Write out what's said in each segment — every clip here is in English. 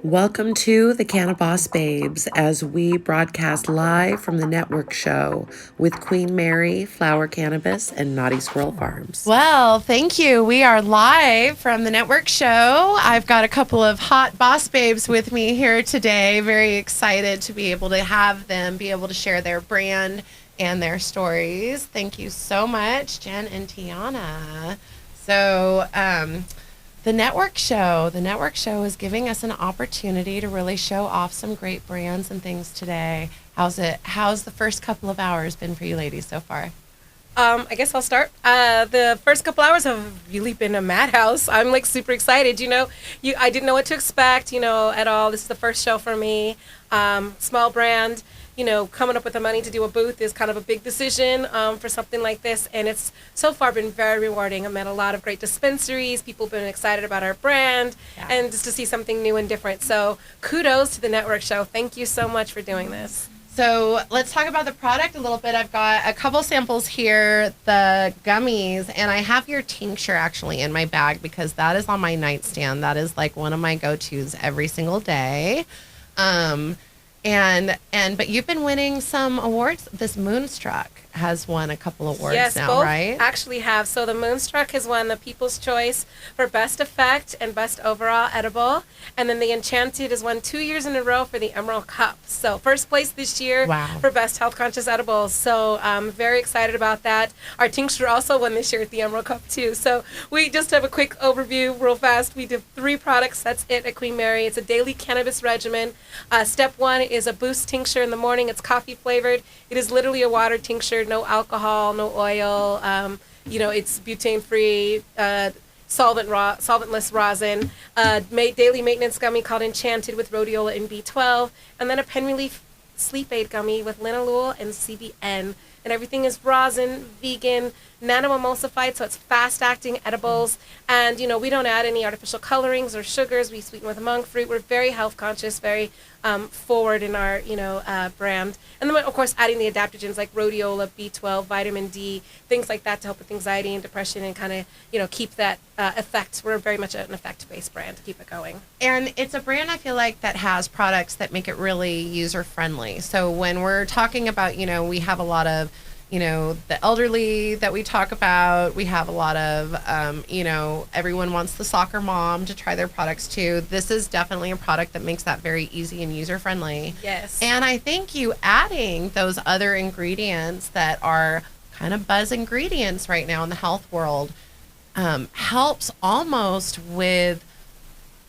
Welcome to the Cannabis Babes as we broadcast live from the network show with Queen Mary, Flwr Cannabis, and Naughty Squirrel Farms. Well, thank you. We are live from the network show. I've got a couple of hot boss babes with me here today. Very excited to be able to have them be able to share their brand and their stories. Thank you so much, Jen and Tianna. So, the network show is giving us an opportunity to really show off some great brands and things today. How's the first couple of hours been for you ladies so far? I guess I'll start. The first couple hours have really been a madhouse. I'm like super excited. I didn't know what to expect, at all. This is the first show for me. Small brand. Coming up with the money to do a booth is kind of a big decision for something like this. And it's so far been very rewarding. I've met a lot of great dispensaries. People have been excited about our brand and just to see something new and different. So kudos to the network show. Thank you so much for doing this. So let's talk about the product a little bit. I've got a couple samples here, the gummies, and I have your tincture actually in my bag because that is on my nightstand. That is like one of my go-tos every single day. But you've been winning some awards. This Moonstruck has won a couple awards now, both right? Actually have. So the Moonstruck has won the People's Choice for Best Effect and Best Overall Edible. And then the Enchanted has won 2 years in a row for the Emerald Cup. So first place this year for Best Health Conscious Edibles. So I'm very excited about that. Our tincture also won this year at the Emerald Cup too. So we just have a quick overview real fast. We did 3 products. That's it at Queen Mary. It's a daily cannabis regimen. Step 1 is a boost tincture in the morning. It's coffee flavored. It is literally a water tincture. No alcohol, no oil. It's butane-free, solventless rosin. Daily maintenance gummy called Enchanted with rhodiola and B12, and then a pen relief sleep aid gummy with linalool and CBN. And everything is rosin, vegan, nano-emulsified, so it's fast-acting edibles. And, we don't add any artificial colorings or sugars. We sweeten with monk fruit. We're very health-conscious, very forward in our, brand. And then, of course, adding the adaptogens like rhodiola, B12, vitamin D, things like that to help with anxiety and depression and kind of, keep that effect. We're very much an effect-based brand to keep it going. And it's a brand, I feel like, that has products that make it really user-friendly. So when we're talking about, we have a lot of, the elderly that we talk about. We have a lot of, everyone wants the soccer mom to try their products too. This is definitely a product that makes that very easy and user-friendly. Yes. And I think you adding those other ingredients that are kind of buzz ingredients right now in the health world helps almost with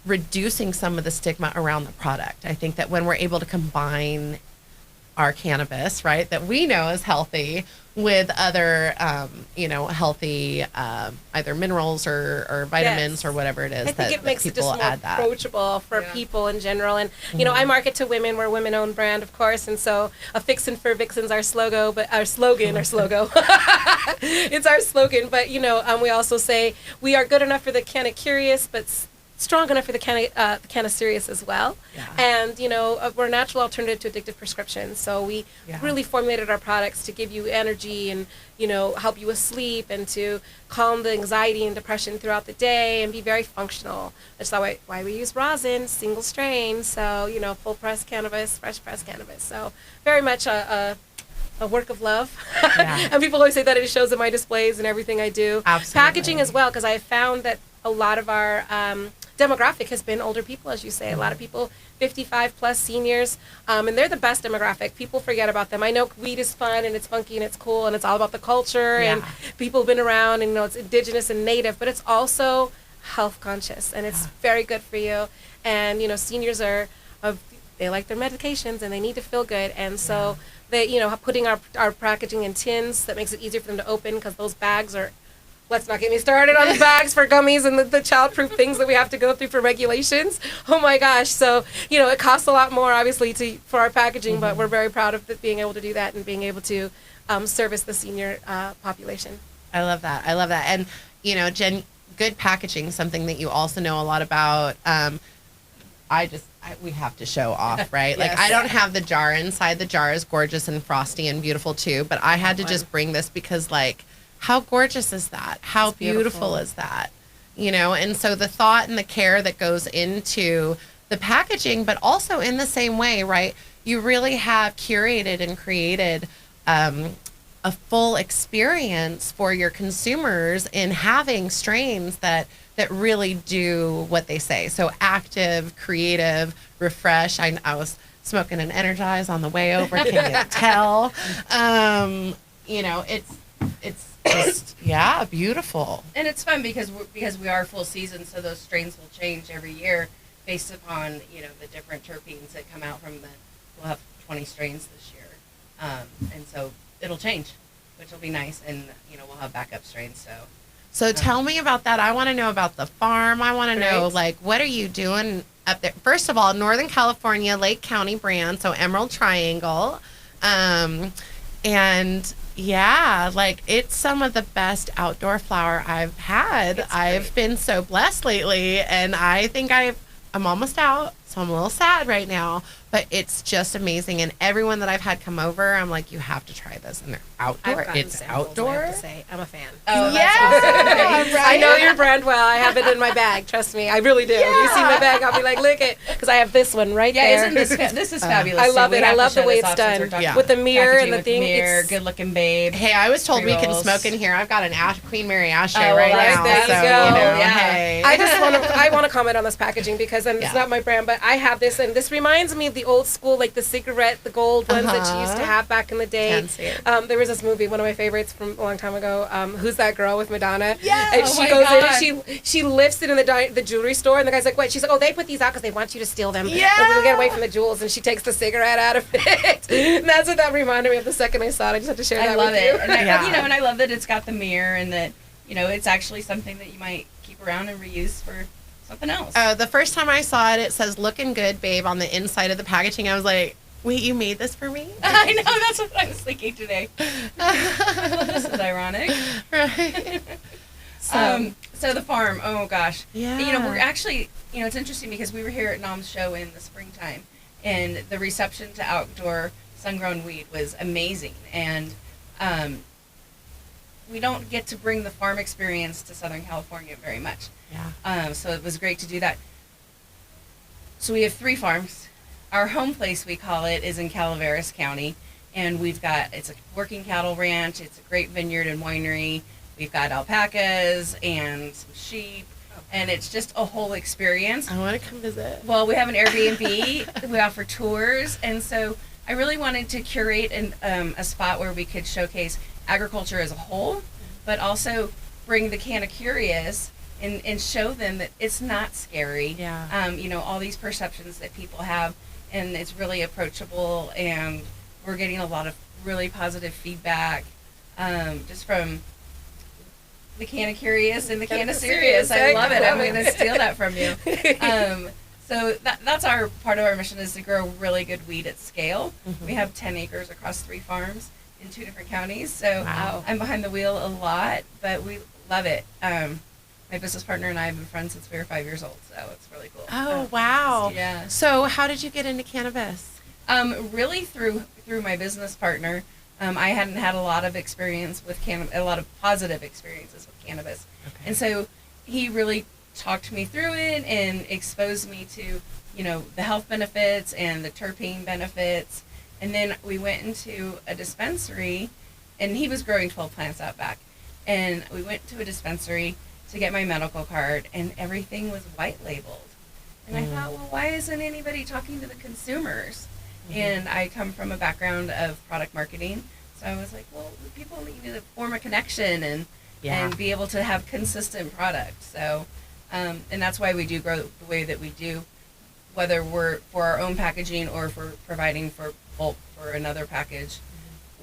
reducing some of the stigma around the product. I think that when we're able to combine our cannabis, right, that we know is healthy with other, healthy either minerals or vitamins or whatever it is. I think it makes it just more add approachable for people in general. And, I market to women. We're a women-owned brand, of course. And so a fixin' for vixen's our slogan, but our slogan, it's our slogan. But, we also say we are good enough for the Canna curious, but strong enough for the Canna serious as well. Yeah. And, we're a natural alternative to addictive prescriptions. So we really formulated our products to give you energy and, help you with sleep and to calm the anxiety and depression throughout the day and be very functional. That's why we use rosin, single strain. So, full press cannabis, fresh press cannabis. So very much a work of love. Yeah. And people always say that it shows in my displays and everything I do. Absolutely. Packaging as well, because I found that a lot of our demographic has been older people, as you say. A lot of people 55 plus seniors, and they're the best demographic. People forget about them. I know weed is fun and it's funky and it's cool and it's all about the culture and people have been around and it's indigenous and native, but it's also health conscious and it's very good for you. And seniors they like their medications and they need to feel good, and so they putting our packaging in tins that makes it easier for them to open, because those bags are. Let's not get me started on the bags for gummies and the child-proof things that we have to go through for regulations. Oh my gosh. So, it costs a lot more, obviously, for our packaging, but we're very proud of being able to do that and being able to service the senior population. I love that. And, Jen, good packaging, something that you also know a lot about. We have to show off, right? Yes. Like, I don't have the jar inside. The jar is gorgeous and frosty and beautiful, too. But I had to just bring this because, how gorgeous is that? How beautiful is that? And so the thought and the care that goes into the the packaging, but also in the same way, right? You really have curated and created a full experience for your consumers in having strains that really do what they say. So active, creative, refresh. I was smoking an Energize on the way over. Can you tell? You know, it's just, yeah, beautiful. And it's fun because we are full season, so those strains will change every year based upon, you know, the different terpenes that come out from we'll have 20 strains this year. And so it'll change, which will be nice. And, you know, we'll have backup strains. So tell me about that. I want to know about the farm. I want to know, like, what are you doing up there? First of all, Northern California, Lake County brand, so Emerald Triangle. And yeah, like, it's some of the best outdoor flower I've had. I've been so blessed lately, and I think I'm almost out, so I'm a little sad right now, but it's just amazing. And everyone that I've had come over, I'm like, you have to try this. And they're outdoor. It's outdoor. I have to say, I'm a fan. Oh, yeah. Right. I know your brand well. I have it in my bag. Trust me. I really do. Yeah. If you see my bag, I'll be like, look it. Because I have this one right there. Isn't this is fabulous. I love it. I love the way it's done. With the mirror and the thing. Mirror, good looking babe. Hey, I was told we can smoke in here. I've got an Queen Mary ashtray right now. There you so, go. You know, Yeah. hey. I want to comment on this packaging because it's not my brand, but I have this, and this reminds me of the old school, like the cigarette, the gold ones that you used to have back in the day. Can't see it. There was this movie, one of my favorites from a long time ago. Who's That Girl with Madonna? Yeah. And Oh she my goes God. in and she lifts it in the jewelry store, and the guy's like, "What?" She's like, "Oh, they put these out because they want you to steal them. Yeah. Like, we'll get away from the jewels." And she takes the cigarette out of it. And that's what that reminded me of the second I saw it. I just had to share that I love with it. you. And Yeah. and I love that it's got the mirror and that, you know, it's actually something that you might keep around and reuse for something else. The first time I saw it, it says "Looking Good, Babe" on the inside of the packaging. I was like, wait, you made this for me? I know, that's what I was thinking today. Well, this is ironic. Right. So the farm, oh gosh. Yeah. You know, we're actually, you know, it's interesting because we were here at Nom's show in the springtime, and the reception to outdoor sun-grown weed was amazing. And we don't get to bring the farm experience to Southern California very much. Yeah. So it was great to do that. So we have 3 farms. Our home place, we call it, is in Calaveras County, and it's a working cattle ranch. It's a great vineyard and winery. We've got alpacas and some sheep, and it's just a whole experience. I want to come visit. Well, we have an Airbnb. We offer tours, and so I really wanted to curate a spot where we could showcase agriculture as a whole, but also bring the Canna curious and show them that it's not scary. Yeah. You know, all these perceptions that people have, and it's really approachable, and we're getting a lot of really positive feedback just from the Canna curious and the Canna serious. I love it. I'm going to steal that from you. So that's our part of our mission, is to grow really good weed at scale. Mm-hmm. We have 10 acres across 3 farms in 2 different counties. So Wow. I'm behind the wheel a lot, but we love it. My business partner and I have been friends since we were 5 years old, so it's really cool. Oh, wow. Yeah. So how did you get into cannabis? Really through my business partner. I hadn't had a lot of experience with a lot of positive experiences with cannabis. Okay. And so he really talked me through it and exposed me to, you know, the health benefits and the terpene benefits. And then we went into a dispensary, and he was growing 12 plants out back. And we went to a dispensary to get my medical card, and everything was white labeled. And I thought, well, why isn't anybody talking to the consumers? And I come from a background of product marketing, so I was like, well, people need to form a connection and be able to have consistent product. So, and that's why we do grow the way that we do, whether we're for our own packaging or for providing for bulk for another package.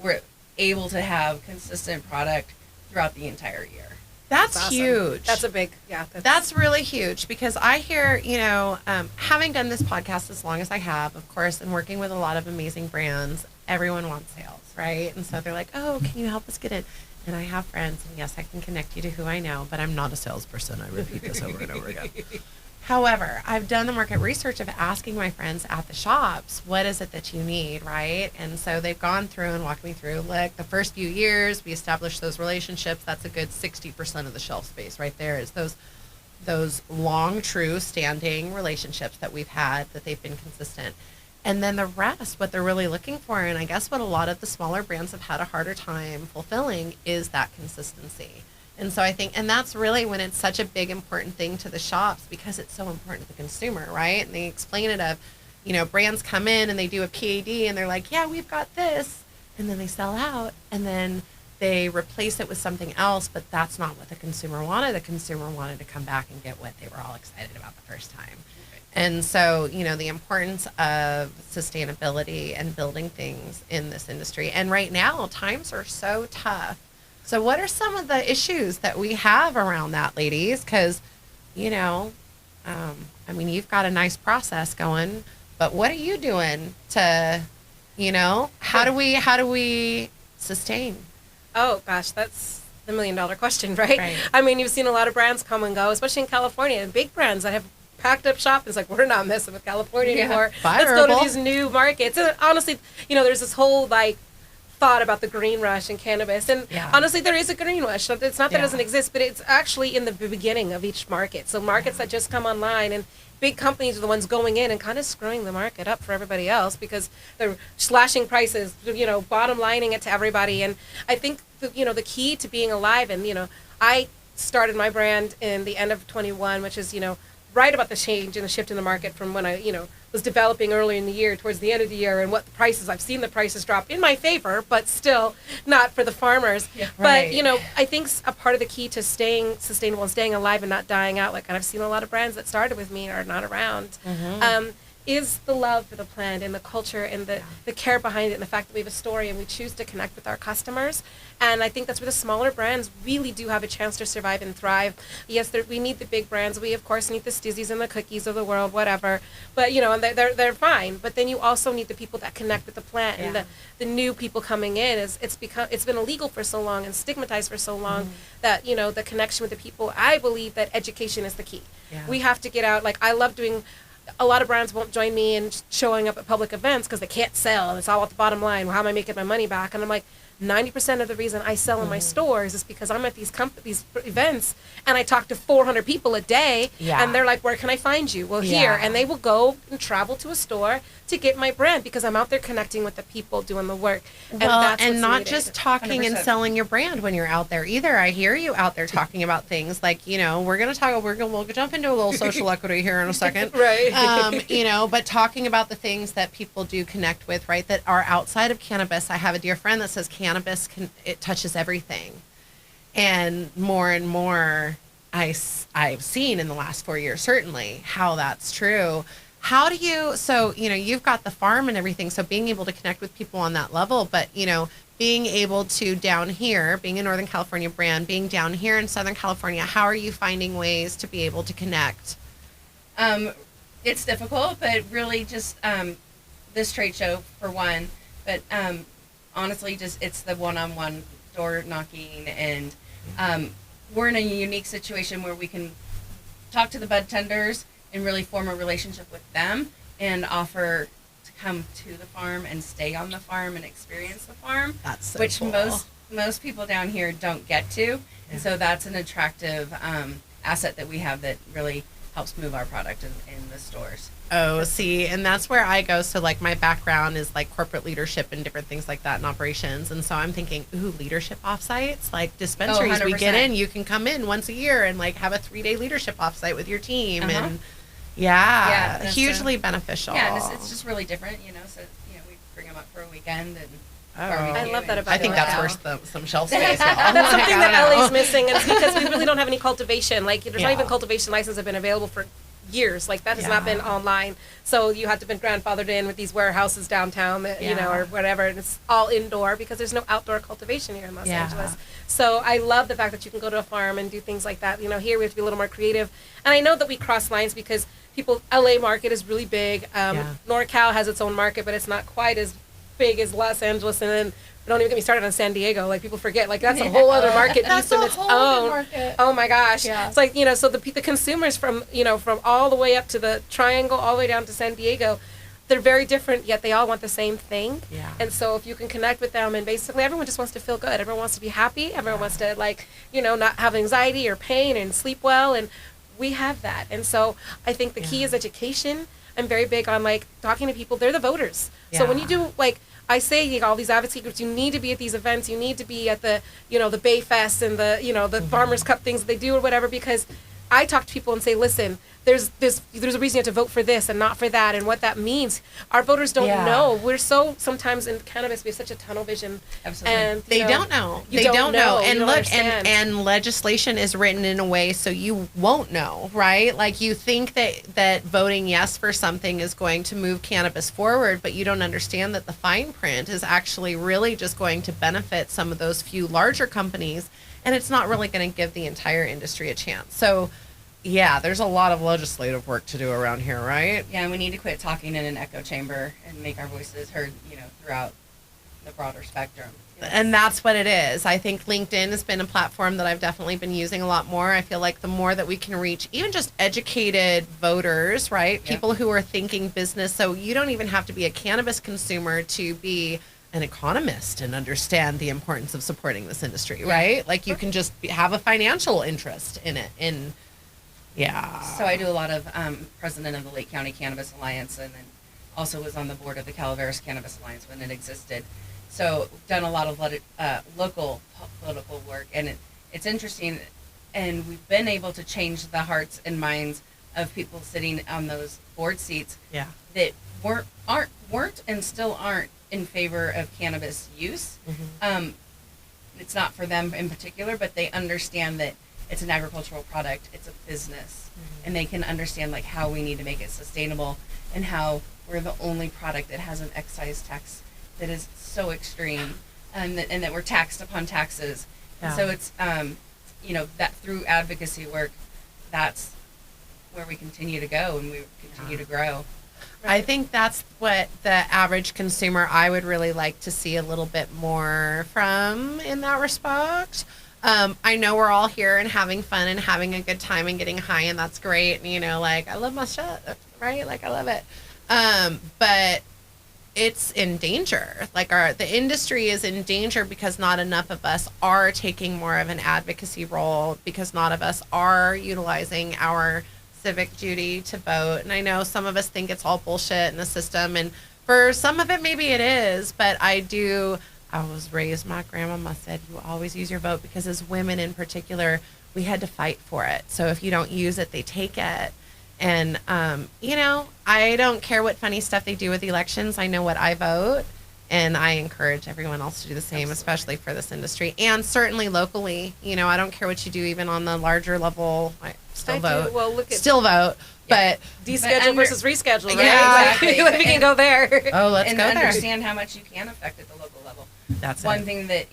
We're able to have consistent product throughout the entire year. That's awesome. huge. That's a big, That's really huge, because I hear, you know, having done this podcast as long as I have, of course, and working with a lot of amazing brands, everyone wants sales, right? And so they're like, oh, can you help us get in? And I have friends, and yes, I can connect you to who I know, but I'm not a salesperson. I repeat this over and over again. However, I've done the market research of asking my friends at the shops, what is it that you need, right? And so they've gone through and walked me through, look, the first few years, we established those relationships. That's a good 60% of the shelf space right there, is those those long, true, standing relationships that we've had, that they've been consistent. And then the rest, what they're really looking for, and I guess what a lot of the smaller brands have had a harder time fulfilling, is that consistency. And so I think, and that's really when it's such a big, important thing to the shops, because it's so important to the consumer, right? And they explain it of, you know, brands come in and they do a PAD and they're like, yeah, we've got this. And then they sell out and then they replace it with something else, but that's not what the consumer wanted. The consumer wanted to come back and get what they were all excited about the first time. And so, you know, the importance of sustainability and building things in this industry. And right now, times are so tough. So what are some of the issues that we have around that, ladies? Because, you know, I mean, you've got a nice process going, but what are you doing to, you know, how do we sustain? Oh, gosh, that's the $1 million question, right? I mean, you've seen a lot of brands come and go, especially in California, and big brands that have packed up shop. It's like, we're not messing with California anymore. Let's go to these new markets. And honestly, you know, there's this whole, like, thought about the green rush in cannabis. And honestly, there is a green rush. It's not that it doesn't exist, but it's actually in the beginning of each market. So markets that just come online, and big companies are the ones going in and kind of screwing the market up for everybody else because they're slashing prices, you know, bottom lining it to everybody. And I think, the key to being alive, and, you know, I started my brand in the end of 21, which is, you know, right about the change and the shift in the market from when I, you know, was developing early in the year towards the end of the year, and what the prices, I've seen the prices drop in my favor, but still not for the farmers. But, you know, I think a part of the key to staying sustainable and staying alive and not dying out, like I've seen a lot of brands that started with me are not around, is the love for the plant and the culture and the care behind it, and the fact that we have a story and we choose to connect with our customers. And I think that's where the smaller brands really do have a chance to survive and thrive. Yes, we need the big brands. We, of course, need the Stizzies and the Cookies of the world, whatever. But, you know, and they're fine. But then you also need the people that connect with the plant, and the new people coming in. It's been illegal for so long and stigmatized for so long that, you know, the connection with the people, I believe that education is the key. We have to get out. Like, I love doing... A lot of brands won't join me in showing up at public events because they can't sell, and it's all at the bottom line. Well, how am I making my money back? And I'm like, 90% of the reason I sell in my stores is because I'm at these events and I talk to 400 people a day, and they're like, where can I find you? Well, here. And they will go and travel to a store to get my brand because I'm out there connecting with the people doing the work. And that's what's not needed. Just talking 100%. And selling your brand when you're out there either. I hear you out there talking about things like, you know, we'll jump into a little social equity here in a second. You know, but talking about the things that people do connect with, right, that are outside of cannabis. I have a dear friend that says cannabis it touches everything. And more I've seen in the last 4 years, certainly, how that's true. How do you, so, you know, you've got the farm and everything, so being able to connect with people on that level, but, you know, being able to down here, being a Northern California brand, being down here in Southern California, how are you finding ways to be able to connect? It's difficult, but really just this trade show, for one, but honestly, just it's the one-on-one door knocking, and we're in a unique situation where we can talk to the bud tenders and really form a relationship with them and offer to come to the farm and stay on the farm and experience the farm. That's so which cool. most people down here don't get to. And so that's an attractive asset that we have that really helps move our product in the stores. Oh, see, and that's where I go. So, like, my background is, like, corporate leadership and different things like that in operations. And so I'm thinking, ooh, leadership offsites, like dispensaries. We get in, you can come in once a year and, like, have a 3-day leadership offsite with your team. And, hugely beneficial. Yeah, and it's just really different, you know. So, you know, we bring them up for a weekend and I love that about I think that's worth some shelf space. That's something that LA's missing, and it's because we really don't have any cultivation. Like, there's not even cultivation licenses have been available for years. Like, that has not been online. So you have to been grandfathered in with these warehouses downtown, that, you know, or whatever. And it's all indoor because there's no outdoor cultivation here in Los Angeles. So I love the fact that you can go to a farm and do things like that. You know, here we have to be a little more creative. And I know that we cross lines because LA market is really big. NorCal has its own market, but it's not quite as big as Los Angeles. And then don't even get me started on San Diego. Like, people forget, like, that's a whole other market piece in its own. Oh my gosh. It's like, you know, so the consumers from, you know, from all the way up to the Triangle, all the way down to San Diego, they're very different, yet they all want the same thing. And so if you can connect with them, and basically everyone just wants to feel good. Everyone wants to be happy. Everyone wants to, like, you know, not have anxiety or pain and sleep well. And we have that. And so I think the key is education. I'm very big on like talking to people. They're the voters. So when you do like, I say all these advocacy groups, you need to be at these events. You need to be at the, the Bay Fest and the, the Farmers Cup things that they do or whatever, because I talk to people and say, listen, there's a reason you have to vote for this and not for that, and what that means. Our voters don't know. We're so, sometimes in cannabis, we have such a tunnel vision. Absolutely. And they don't know. They don't know. And look, understand. and legislation is written in a way so you won't know, right? Like you think that voting yes for something is going to move cannabis forward, but you don't understand that the fine print is actually really just going to benefit some of those few larger companies, and it's not really going to give the entire industry a chance. So yeah, there's a lot of legislative work to do around here, right? Yeah, we need to quit talking in an echo chamber and make our voices heard, throughout the broader spectrum. And that's what it is. I think LinkedIn has been a platform that I've definitely been using a lot more. I feel like the more that we can reach even just educated voters, right? Yep. People who are thinking business. So you don't even have to be a cannabis consumer to be an economist and understand the importance of supporting this industry, right? Like you can just have a financial interest in it. So I do a lot of president of the Lake County Cannabis Alliance, and then also was on the board of the Calaveras Cannabis Alliance when it existed. So done a lot of local political work, and it's interesting, and we've been able to change the hearts and minds of people sitting on those board seats that weren't and still aren't in favor of cannabis use. It's not for them in particular, but they understand that it's an agricultural product, it's a business, and they can understand like how we need to make it sustainable, and how we're the only product that has an excise tax that is so extreme, and that we're taxed upon taxes. And so it's that through advocacy work, that's where we continue to go and we continue to grow. I think that's what the average consumer, I would really like to see a little bit more from in that respect. I know we're all here and having fun and having a good time and getting high, and that's great. And, like, I love my shit, right? Like, I love it. But it's in danger. Like, the industry is in danger because not enough of us are taking more of an advocacy role, because not of us are utilizing our civic duty to vote. And I know some of us think it's all bullshit in the system, and for some of it, maybe it is, but I was raised, my grandmama said, you always use your vote, because as women in particular, we had to fight for it. So if you don't use it, they take it. And, I don't care what funny stuff they do with elections. I know what I vote, and I encourage everyone else to do the same, especially for this industry. And certainly locally, I don't care what you do, even on the larger level, I still vote. Well, still vote. But deschedule versus reschedule, right? Yeah, exactly. We can go there. Oh, let's go there. And understand how much you can affect at the local level. That's one thing that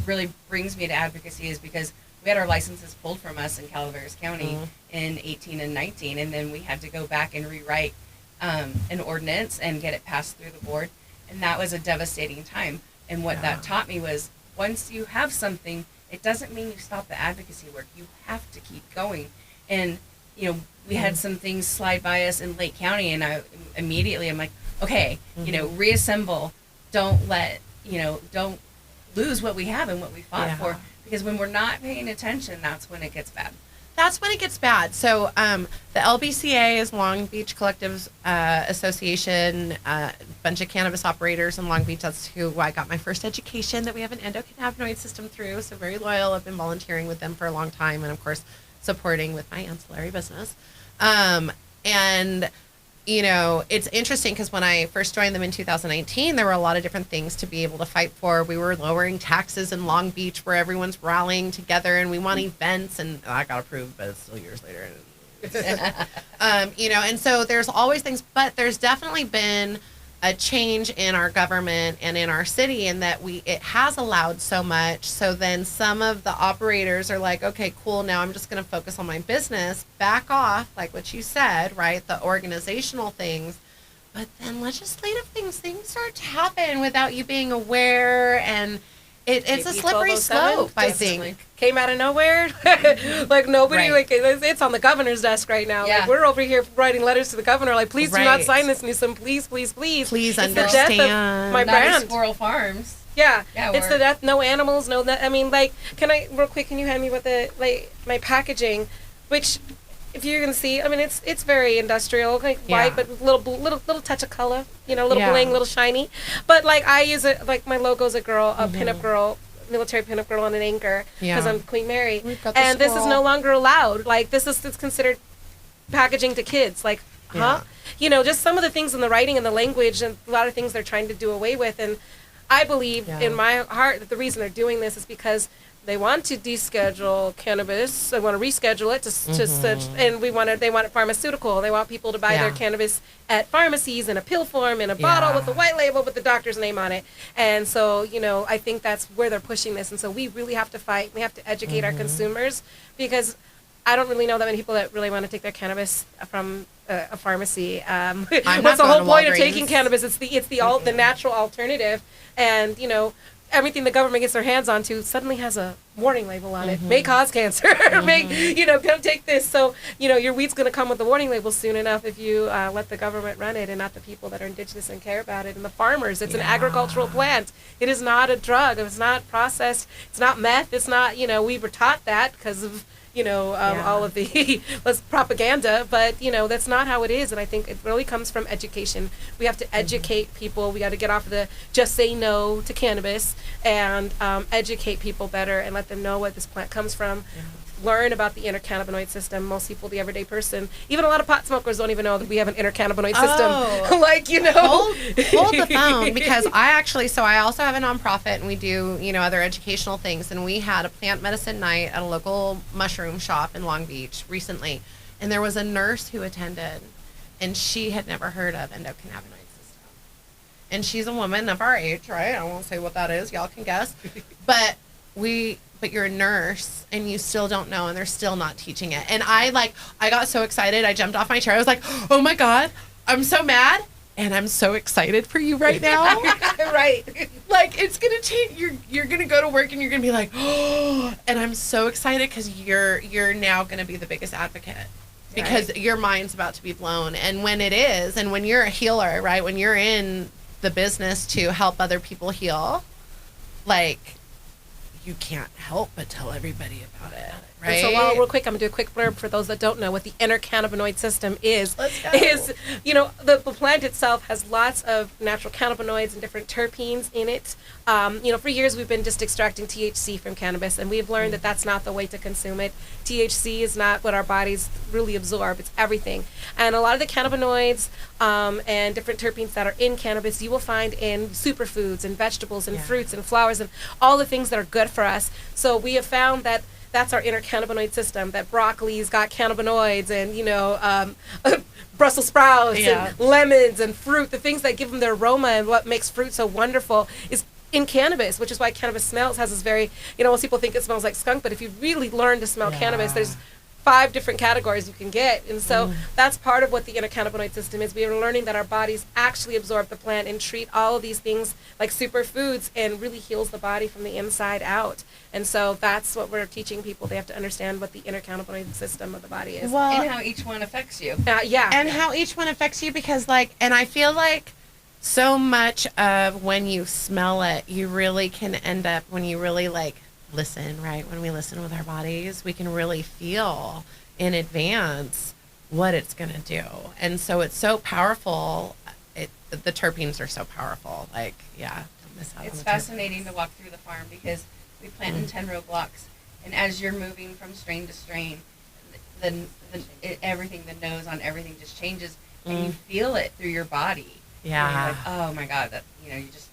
really brings me to advocacy is because we had our licenses pulled from us in Calaveras County in 18 and 19, and then we had to go back and rewrite an ordinance and get it passed through the board, and that was a devastating time. And what that taught me was, once you have something, it doesn't mean you stop the advocacy work. You have to keep going. And we had some things slide by us in Lake County, and I'm like, okay, reassemble. Don't lose what we have and what we fought for, because when we're not paying attention, that's when it gets bad. So the LBCA is Long Beach Collectives Association, a bunch of cannabis operators in Long Beach. That's who I got my first education that we have an endocannabinoid system through. So very loyal. I've been volunteering with them for a long time, and of course supporting with my ancillary business. And it's interesting because when I first joined them in 2019, there were a lot of different things to be able to fight for. We were lowering taxes in Long Beach, where everyone's rallying together, and we want events, and I got approved, but it's still years later. And so there's always things, but there's definitely been a change in our government and in our city, in that it has allowed so much. So then some of the operators are like, okay, cool, now I'm just going to focus on my business, back off, like what you said, right? The organizational things. But then legislative things start to happen without you being aware, and it's a slippery slope, I think. Came out of nowhere. Like nobody, it's on the governor's desk right now. Yeah. Like we're over here writing letters to the governor, like, please do not sign this Newsom. Please, please, please. Please it's understand. the death of my Not brand. Squirrel Farms. Yeah, it's the death. No animals. No. I mean, like, can I real quick? Can you hand me what my packaging, which if you're gonna see, I mean, it's very industrial, like white, but little touch of color, little bling, little shiny. But like I use it, like my logo's a girl, a pinup girl, military pinup girl on an anchor, because I'm Queen Mary, and this is no longer allowed. Like it's considered packaging to kids. Like, just some of the things in the writing and the language, and a lot of things they're trying to do away with. And I believe in my heart that the reason they're doing this is because they want to deschedule cannabis. They want to reschedule it to such, and they want it pharmaceutical. They want people to buy their cannabis at pharmacies in a pill form, in a bottle with a white label with the doctor's name on it. And so, I think that's where they're pushing this. And so we really have to fight. We have to educate our consumers, because I don't really know that many people that really want to take their cannabis from a pharmacy. What's the whole point of taking cannabis? It's the natural alternative, and everything the government gets their hands onto suddenly has a warning label on it. May cause cancer. Don't take this. So your weed's going to come with the warning label soon enough if you let the government run it and not the people that are indigenous and care about it, and the farmers. It's an agricultural plant. It is not a drug. It's not processed. It's not meth. It's not. We were taught that because of all of the propaganda, but that's not how it is. And I think it really comes from education. We have to educate people. We got to get off of the just say no to cannabis and educate people better and let them know what this plant comes from. Learn about the intercannabinoid system. Most people, the everyday person, even a lot of pot smokers, don't even know that we have an intercannabinoid system. Hold the phone, because I also have a nonprofit, and we do other educational things, and we had a plant medicine night at a local mushroom shop in Long Beach recently, and there was a nurse who attended, and she had never heard of endocannabinoid system, and she's a woman of our age, right? I won't say what that is, y'all can guess, but you're a nurse and you still don't know, and they're still not teaching it. And I got so excited, I jumped off my chair. I was like, oh my God, I'm so mad. And I'm so excited for you right now. Right. Like, it's going to change. You're going to go to work and you're going to be like, oh, and I'm so excited because you're now going to be the biggest advocate, because your mind's about to be blown. And when it is, and when you're a healer, right, when you're in the business to help other people heal, like, you can't help but tell everybody about it, right? And so, real quick, I'm going to do a quick blurb for those that don't know what the intercannabinoid system is. Let's go. The plant itself has lots of natural cannabinoids and different terpenes in it. For years we've been just extracting THC from cannabis, and we've learned that that's not the way to consume it. THC is not what our bodies really absorb. It's everything. And a lot of the cannabinoids and different terpenes that are in cannabis, you will find in superfoods and vegetables and fruits and flowers and all the things that are good for us. So we have found that that's our intercannabinoid system, that broccoli's got cannabinoids, and Brussels sprouts and lemons and fruit, the things that give them their aroma and what makes fruit so wonderful is in cannabis, which is why cannabis has this very, most people think it smells like skunk, but if you really learn to smell cannabis, there's 5 different categories you can get. And so that's part of what the intercannabinoid system is. We are learning that our bodies actually absorb the plant and treat all of these things like superfoods, and really heals the body from the inside out. And so that's what we're teaching people. They have to understand what the intercannabinoid system of the body is. Well, and how each one affects you. And how each one affects you, because and I feel like so much of when you smell it, you really can end up, when you really listen, right? When we listen with our bodies, we can really feel in advance what it's going to do. And so it's so powerful. The terpenes are so powerful. Don't miss out. It's fascinating to walk through the farm, because we plant in 10-row blocks, and as you're moving from strain to strain, everything, the nose on everything just changes, and you feel it through your body. Yeah. And you're like, oh my God, that you just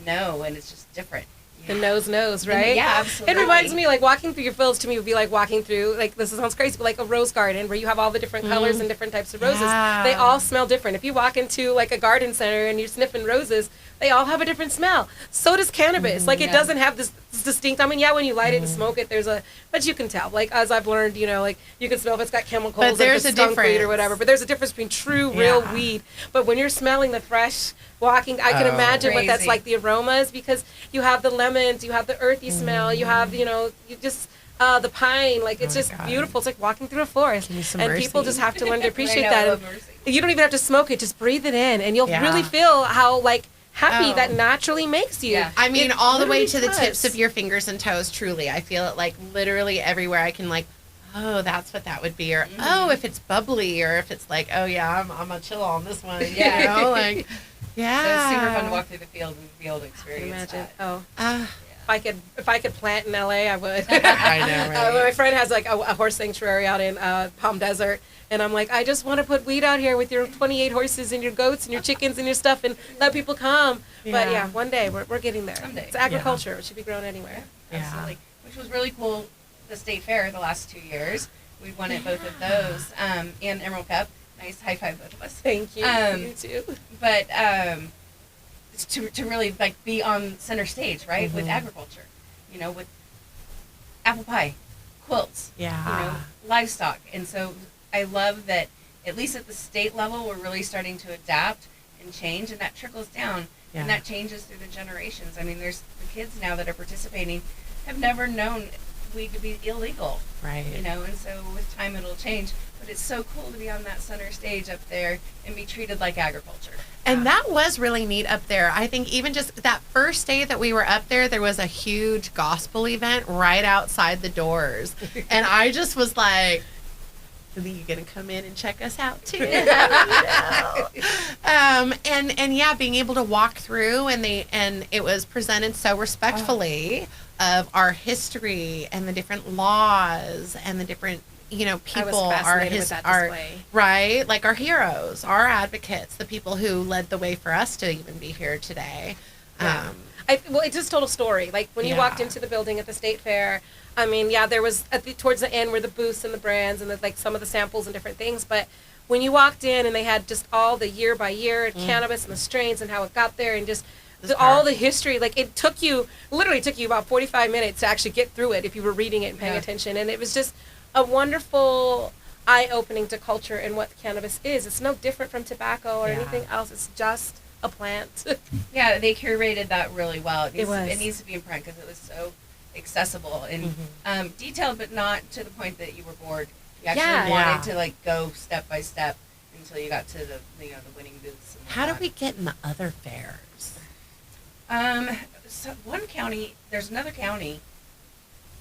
know, and it's just different. The nose knows, right? Yeah, absolutely. It reminds me, walking through your fields to me would be like walking through, this sounds crazy, but a rose garden where you have all the different colors and different types of roses. Yeah. They all smell different. If you walk into a garden center and you're sniffing roses, they all have a different smell. So does cannabis. It doesn't have this distinct, when you light it and smoke it, but you can tell. As I've learned, you can smell if it's got chemicals, but there's if it's a skunk difference weed or whatever. But there's a difference between true, real weed. But when you're smelling the fresh walking, I can imagine what that's like, the aromas, because you have the lemons, you have the earthy smell, you have, you just the pine, it's just beautiful. It's like walking through a forest, and people just have to learn to appreciate that. And you don't even have to smoke it, just breathe it in, and you'll really feel how happy that naturally makes you. Yeah. I mean, all the way to the tips of your fingers and toes, truly. I feel it literally everywhere. I can Oh, that's what that would be. Or, oh, if it's bubbly, or if it's like, oh, yeah, I'm going to chill on this one. Yeah. You know, like, yeah. So it's super fun to walk through the field and be able to experience Imagine. that. Oh. If I could plant in LA, I would. I know, right? My friend has like a horse sanctuary out in Palm Desert, and I'm like, I just want to put weed out here with your 28 horses and your goats and your chickens and your stuff, and let people come. Yeah. But yeah, one day we're getting there. Someday. It's agriculture; it should be grown anywhere. Absolutely. Which was really cool. The state fair the last 2 years, we won at both of those, and Emerald Cup. Nice high five, both of us. Thank you. You too. But to really like be on center stage, right, with agriculture, you know, with apple pie, quilts, you know, livestock. And so I love that at least at the state level, we're really starting to adapt and change, and that trickles down, and that changes through the generations. I mean, there's the kids now that are participating have never known weed to be illegal, right? You know, and so with time it'll change. But it's so cool to be on that center stage up there and be treated like agriculture. And that was really neat up there. I think even just that first day that we were up there was a huge gospel event right outside the doors. And I just was like, are you going to come in and check us out too? You know? And yeah, being able to walk through and it was presented so respectfully of our history and the different laws and the different, you know, people are right, like our heroes, our advocates, the people who led the way for us to even be here today. Yeah. Well, it's just total story. Like when you walked into the building at the state fair, I mean, there was towards the end were the booths and the brands and like some of the samples and different things. But when you walked in and they had just all the year by year cannabis and the strains and how it got there and just all the history, like it literally took you about 45 minutes to actually get through it if you were reading it and paying attention. And it was just a wonderful eye-opening to culture and what cannabis is. It's no different from tobacco or anything else. It's just a plant. Yeah, they curated that really well. It needs to be in print because it was so accessible and detailed, but not to the point that you were bored. You actually wanted to like go step by step until you got to the the winning booths. How do we get in the other fairs? So there's another county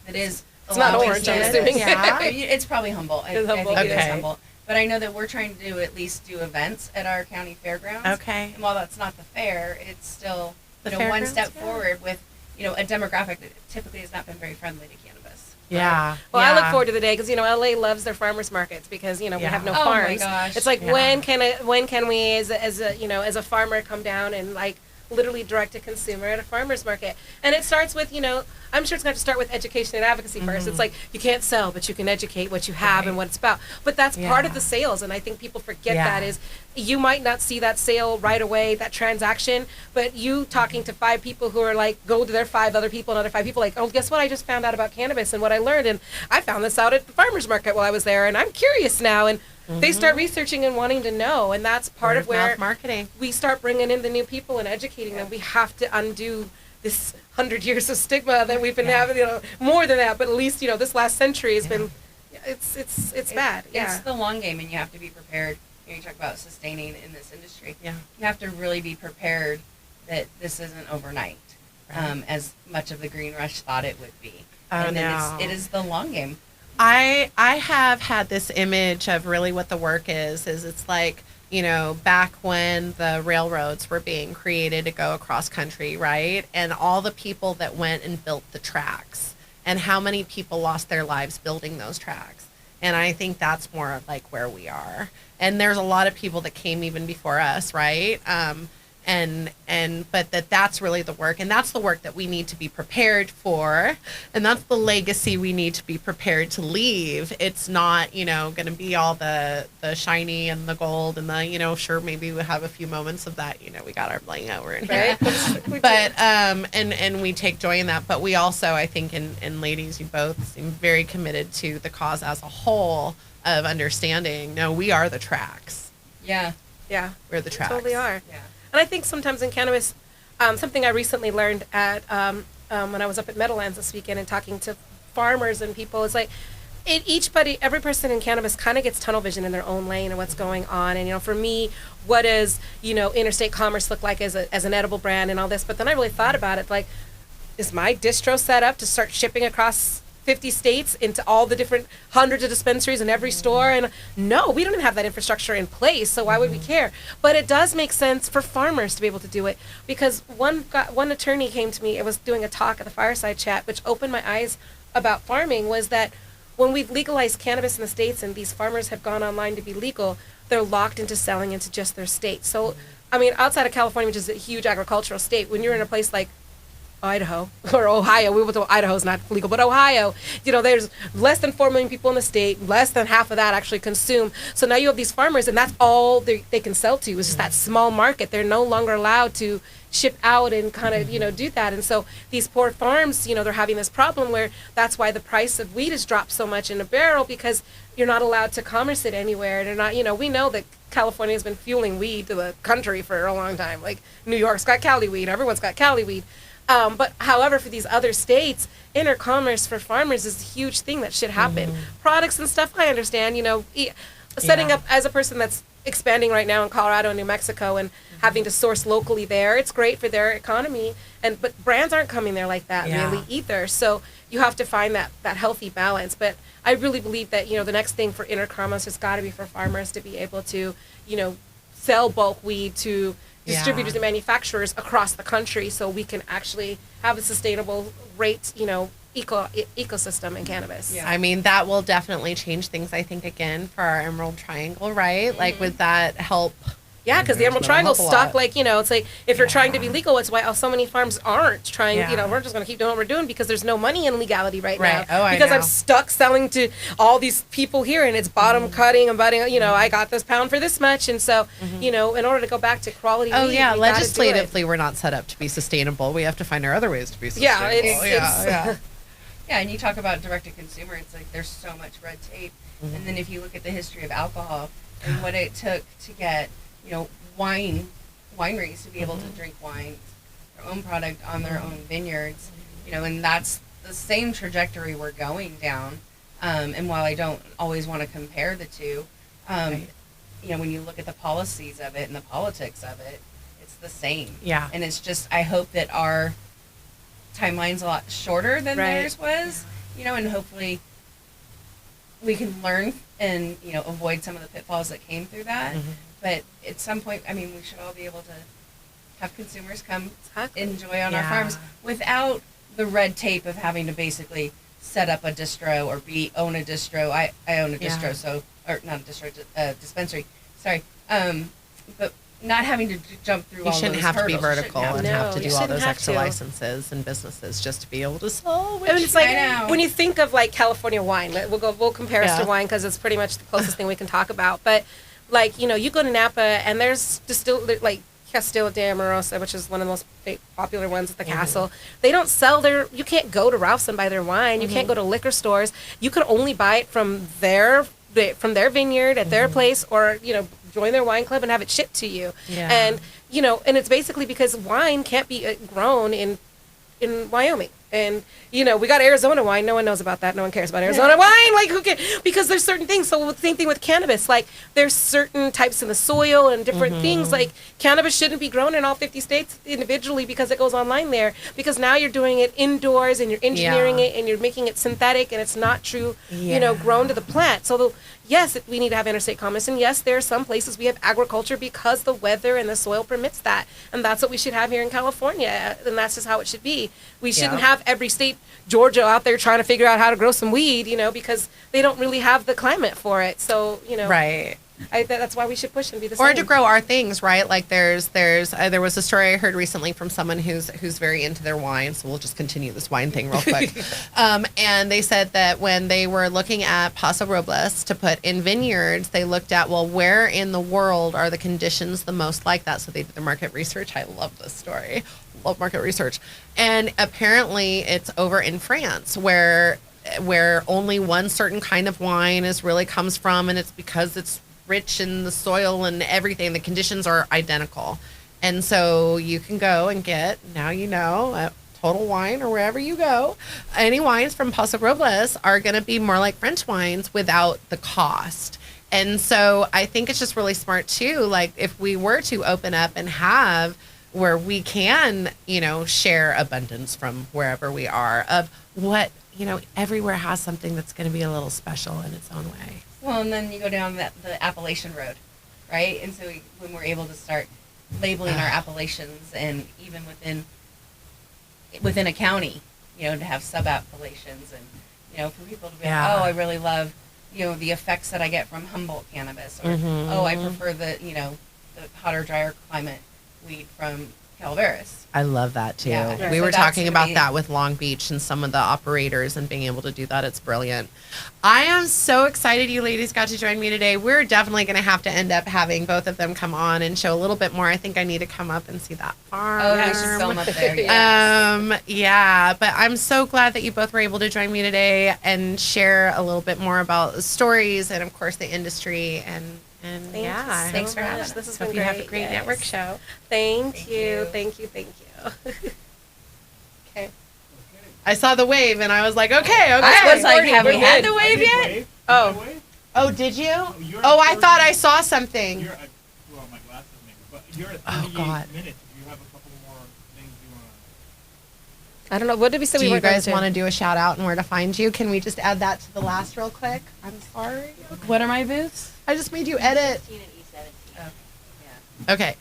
that is. It's not Orange, I'm assuming. It's probably Humboldt. I think it is Humboldt. But I know that we're trying to at least do events at our county fairgrounds. Okay. And while that's not the fair, it's still one step forward with a demographic that typically has not been very friendly to cannabis. Yeah. Well, I look forward to the day because LA loves their farmers markets because we have no farms. Oh my gosh. It's like when can we as a farmer come down and like literally direct to consumer at a farmer's market. And it starts with, I'm sure it's going to start with education and advocacy first. It's like you can't sell, but you can educate what you have and what it's about. But that's part of the sales. And I think people forget that is you might not see that sale right away, that transaction, but you talking to 5 people who are like, go to their 5 other people, another 5 people like, oh, guess what? I just found out about cannabis and what I learned. And I found this out at the farmer's market while I was there. And I'm curious now. And they start researching and wanting to know, and that's part of where marketing. We start bringing in the new people and educating them. We have to undo this 100 years of stigma that we've been having. More than that, but at least this last century has been. It's bad. It's the long game, and you have to be prepared. You talk about sustaining in this industry. Yeah, you have to really be prepared that this isn't overnight, as much of the green rush thought it would be. And it is the long game. I have had this image of really what the work is it's like, back when the railroads were being created to go across country, right? And all the people that went and built the tracks and how many people lost their lives building those tracks. And I think that's more like where we are. And there's a lot of people that came even before us, right? But that's really the work, and that's the work that we need to be prepared for, and that's the legacy we need to be prepared to leave. It's not going to be all the shiny and the gold and the sure, maybe we have a few moments of that, we got our bling over in here, but and we take joy in that. But we also, I think, and ladies, you both seem very committed to the cause as a whole of understanding. No, we are the tracks. Yeah, we're the tracks. We totally are. Yeah. And I think sometimes in cannabis, something I recently learned at when I was up at Meadowlands this weekend and talking to farmers and people, is like every person in cannabis kind of gets tunnel vision in their own lane and what's going on. And for me, what does interstate commerce look like as an edible brand and all this? But then I really thought about it, like, is my distro set up to start shipping across 50 states into all the different hundreds of dispensaries in every store. And no, we don't even have that infrastructure in place. So why would we care? But it does make sense for farmers to be able to do it, because one attorney came to me. I was doing a talk at the Fireside Chat, which opened my eyes about farming, was that when we've legalized cannabis in the states and these farmers have gone online to be legal, they're locked into selling into just their state. So, I mean, outside of California, which is a huge agricultural state, when you're in a place like Idaho or Ohio, we went to Idaho's not legal, but Ohio, there's less than 4 million people in the state, less than half of that actually consume. So now you have these farmers, and that's all they can sell to. It's just that small market. They're no longer allowed to ship out and kind of, do that. And so these poor farms, they're having this problem where that's why the price of weed has dropped so much in a barrel, because you're not allowed to commerce it anywhere. They're not, we know that California has been fueling weed to the country for a long time. Like New York's got Cali weed, everyone's got Cali weed. But however, for these other states, intercommerce for farmers is a huge thing that should happen. Products and stuff, I understand, setting up as a person that's expanding right now in Colorado and New Mexico and having to source locally there, it's great for their economy. But brands aren't coming there like that really either. So you have to find that healthy balance. But I really believe that, the next thing for intercommerce has got to be for farmers to be able to, sell bulk weed to distributors and manufacturers across the country, so we can actually have a sustainable rate, ecosystem in cannabis. I mean, that will definitely change things, I think, again, for our Emerald Triangle, right? Like, would that help? Yeah, because the Emerald Triangle's stuck, like, it's like, if you're trying to be legal, it's why so many farms aren't trying, we're just going to keep doing what we're doing because there's no money in legality right now. Because I'm stuck selling to all these people here, and it's bottom cutting and butting, I got this pound for this much. And so, in order to go back to quality weed, legislatively, we're not set up to be sustainable. We have to find our other ways to be sustainable. Yeah, and you talk about direct-to-consumer, it's like there's so much red tape. And then if you look at the history of alcohol and what it took to get wineries to be able to drink wine, their own product on their own vineyards, and that's the same trajectory we're going down. And while I don't always want to compare the two, when you look at the policies of it and the politics of it, it's the same. Yeah. And it's just, I hope that our timeline's a lot shorter than theirs was, and hopefully we can learn and, avoid some of the pitfalls that came through that. But at some point, I mean, we should all be able to have consumers come enjoy on our farms without the red tape of having to basically set up a distro or own a distro. I own a distro, so, or not a distro, dispensary. Sorry. But not having to jump through all those hurdles. You shouldn't have to be vertical and have to do all those extra licenses and businesses just to be able to sell. I mean, it's like when you think of like California wine, we'll compare us to wine because it's pretty much the closest thing we can talk about. But like, you go to Napa and there's like Castillo de Amorosa, which is one of the most popular ones at the castle. They don't sell you can't go to Ralph's and buy their wine. You can't go to liquor stores. You can only buy it from their vineyard at their place, or, join their wine club and have it shipped to you. And, and it's basically because wine can't be grown in Wyoming. And, we got Arizona wine. No one knows about that. No one cares about Arizona wine. Like, who cares? Because there's certain things. So, same thing with cannabis. Like, there's certain types in the soil and different things. Like, cannabis shouldn't be grown in all 50 states individually because it goes online there. Because now you're doing it indoors and you're engineering it and you're making it synthetic and it's not true, grown to the plant. So, yes, we need to have interstate commerce. And yes, there are some places we have agriculture because the weather and the soil permits that. And that's what we should have here in California. And that's just how it should be. We shouldn't have every state, Georgia, out there trying to figure out how to grow some weed, because they don't really have the climate for it. So, that's why we should push and be the same. Or to grow our things, right? Like there was a story I heard recently from someone who's very into their wine. So we'll just continue this wine thing real quick. And they said that when they were looking at Paso Robles to put in vineyards, they looked at, well, where in the world are the conditions the most like that? So they did the market research. I love this story. Love market research. And apparently it's over in France where only one certain kind of wine really comes from, and it's because it's rich in the soil and everything. The conditions are identical. And so you can go and get, now at Total Wine or wherever you go, any wines from Paso Robles are going to be more like French wines without the cost. And so I think it's just really smart too. Like if we were to open up and have where we can, share abundance from wherever we are of what, everywhere has something that's going to be a little special in its own way. Well, and then you go down the Appalachian Road, right? And so when we're able to start labeling our appellations, and even within a county, to have sub-appellations, and, for people to be like, oh, I really love, the effects that I get from Humboldt cannabis, or, oh, I prefer the hotter, drier climate weed from Calaveras. I love that too. Yeah. We were talking about that with Long Beach and some of the operators and being able to do that. It's brilliant. I am so excited you ladies got to join me today. We're definitely going to have to end up having both of them come on and show a little bit more. I think I need to come up and see that farm. Oh, we should film up there. Yes. Yeah, but I'm so glad that you both were able to join me today and share a little bit more about the stories and, of course, the industry. And thanks for having us. This has been great. You have a great network show. Thank you. Okay. I saw the wave and I was like, okay. I was like, have we had the wave yet? Oh, did you? I thought I saw something. Well, my glasses maybe, but you're at 38 minutes. Do you have a couple more things you want to... I don't know. What did we say? Do you guys want to do a shout out and where to find you? Can we just add that to the last real quick? I'm sorry. Okay. What are my booths? I just made you edit. Okay.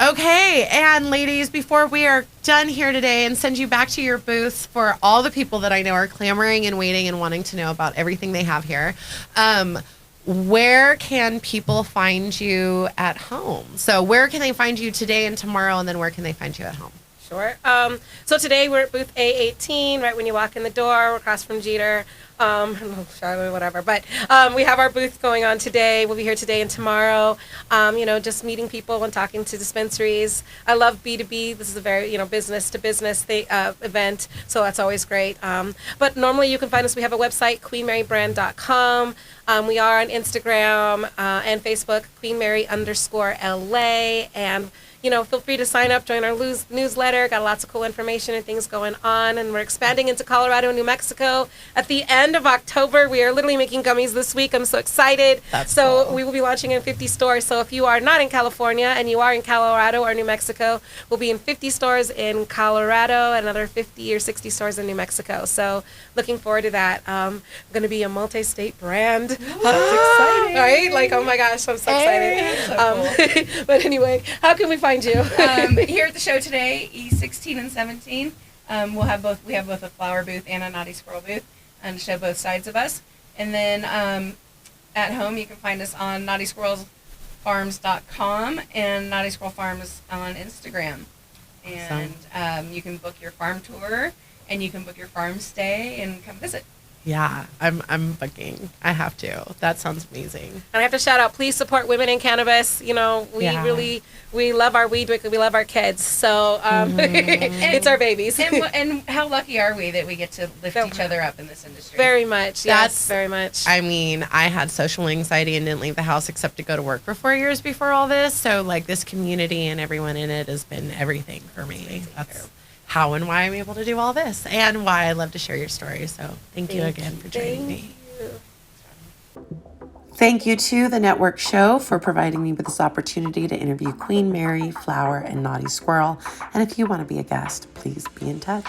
Okay, and ladies, before we are done here today and send you back to your booths for all the people that I know are clamoring and waiting and wanting to know about everything they have here, where can people find you at home? So where can they find you today and tomorrow, and then where can they find you at home? Sure. So today we're at booth A18, right when you walk in the door. We're across from Jeter. Whatever. But we have our booth going on today. We'll be here today and tomorrow. Just meeting people and talking to dispensaries. I love B2B. This is a very, business to business event. So that's always great. But normally you can find us. We have a website, queenmarybrand.com. We are on Instagram and Facebook, queenmary_LA. And feel free to sign up, join our newsletter. Got lots of cool information and things going on. And we're expanding into Colorado and New Mexico. At the end of October, we are literally making gummies this week. I'm so excited. That's cool. We will be launching in 50 stores. So if you are not in California and you are in Colorado or New Mexico, we'll be in 50 stores in Colorado and another 50 or 60 stores in New Mexico. So looking forward to that. Going to be a multi-state brand. That's exciting. Right? Like, oh my gosh, I'm so excited. So cool. But anyway, how can we find you? Here at the show today, E16 and 17. We have both a Flwr booth and a Naughty Squirrel booth, and show both sides of us. And then at home, you can find us on naughtysquirrelfarms.com and Naughty Squirrel Farms on Instagram. And you can book your farm tour, and you can book your farm stay and come visit. Yeah, I'm booking. I have to. That sounds amazing. And I have to shout out, please support women in cannabis. We love our weed, we love our kids. So it's our babies. And how lucky are we that we get to lift each other up in this industry? Very much. Yes, very much. I mean, I had social anxiety and didn't leave the house except to go to work for 4 years before all this. So like this community and everyone in it has been everything for me. That's how and why I'm able to do all this, and why I love to share your story. So thank you again for joining me. Thank you to the network show for providing me with this opportunity to interview Queen Mary, Flwr, and Naughty Squirrel. And if you want to be a guest, please be in touch.